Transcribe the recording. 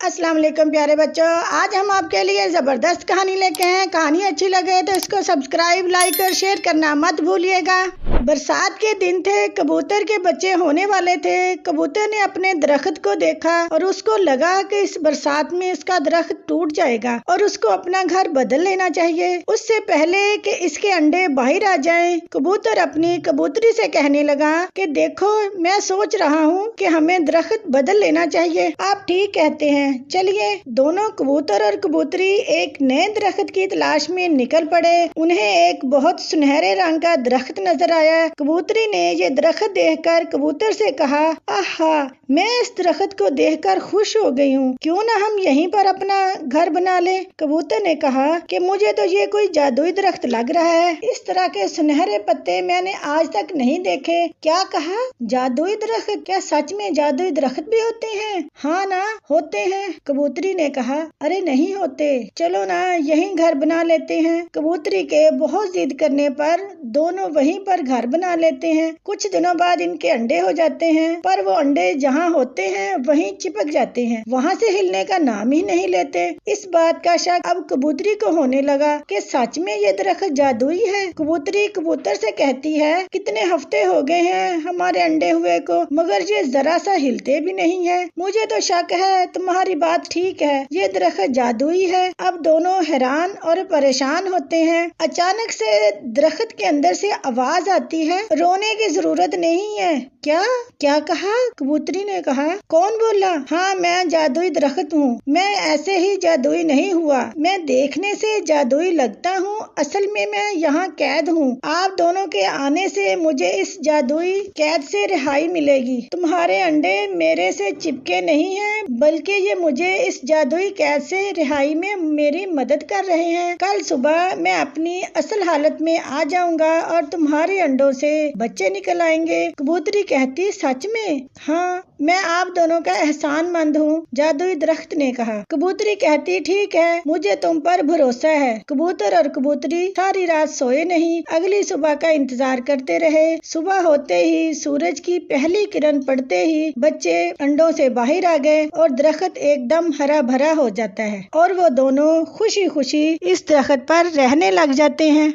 अस्सलाम वालेकुम प्यारे बच्चों, आज हम आपके लिए ज़बरदस्त कहानी लेके हैं। कहानी अच्छी लगे तो इसको सब्सक्राइब, लाइक और शेयर करना मत भूलिएगा। बरसात के दिन थे, कबूतर के बच्चे होने वाले थे। कबूतर ने अपने दरख्त को देखा और उसको लगा कि इस बरसात में इसका दरख्त टूट जाएगा और उसको अपना घर बदल लेना चाहिए उससे पहले कि इसके अंडे बाहर आ जाएं। कबूतर अपनी कबूतरी से कहने लगा कि देखो, मैं सोच रहा हूँ कि हमें दरख्त बदल लेना चाहिए। आप ठीक कहते हैं, चलिए। दोनों कबूतर और कबूतरी एक नए दरख्त की तलाश में निकल पड़े। उन्हें एक बहुत सुनहरे रंग का दरख्त नजर आया। कबूतरी ने ये दरख्त देखकर कबूतर से कहा, आहा, मैं इस दरख्त को देखकर खुश हो गई हूँ। क्यों ना हम यहीं पर अपना घर बना ले। कबूतर ने कहा कि मुझे तो ये कोई जादुई दरख्त लग रहा है। इस तरह के सुनहरे पत्ते मैंने आज तक नहीं देखे। क्या कहा? जादुई दरख्त? क्या सच में जादुई दरख्त भी होते हैं? हाँ ना, होते हैं। कबूतरी ने कहा, अरे नहीं होते, चलो ना यहीं घर बना लेते हैं। कबूतरी के बहुत जिद करने पर दोनों वहीं पर घर बना लेते हैं। कुछ दिनों बाद इनके अंडे हो जाते हैं, पर वो अंडे जहाँ होते हैं वहीं चिपक जाते हैं, वहाँ से हिलने का नाम ही नहीं लेते। इस बात का शक अब कबूतरी को होने लगा कि सच में ये दरख्त जादुई है। कबूतरी कबूतर से कहती है, कितने हफ्ते हो गए हैं हमारे अंडे हुए को, मगर ये जरा सा हिलते भी नहीं है। मुझे तो शक है तुम्हारी बात ठीक है, ये दरख्त जादुई है। अब दोनों हैरान और परेशान होते हैं। अचानक से दरख्त के अंदर से आवाज आती है, रोने की जरूरत नहीं है। क्या क्या कहा? कबूतरी ने कहा, कौन बोला? हाँ, मैं जादुई दरख्त हूँ। मैं ऐसे ही जादुई नहीं हुआ, मैं देखने से जादुई लगता हूँ। असल में मैं यहाँ कैद हूँ। आप दोनों के आने से मुझे इस जादुई कैद से रिहाई मिलेगी। तुम्हारे अंडे मेरे से चिपके नहीं हैं, बल्कि ये मुझे इस जादुई कैद से रिहाई में मेरी मदद कर रहे हैं। कल सुबह मैं अपनी असल हालत में आ जाऊंगा और तुम्हारे अंडों से बच्चे निकल आएंगे। कबूतरी कहती, सच में? हाँ, मैं आप दोनों का एहसानमंद हूँ, जादुई दरख्त ने कहा। कबूतरी कहती, ठीक है, मुझे तुम पर भरोसा है। कबूतर और कबूतरी सारी रात सोए नहीं, अगली सुबह का इंतजार करते रहे। सुबह होते ही, सूरज की पहली किरण पड़ते ही बच्चे अंडों से बाहर आ गए और दरख्त एकदम हरा भरा हो जाता है और वो दोनों खुशी खुशी इस दरख्त पर रहने लग जाते हैं।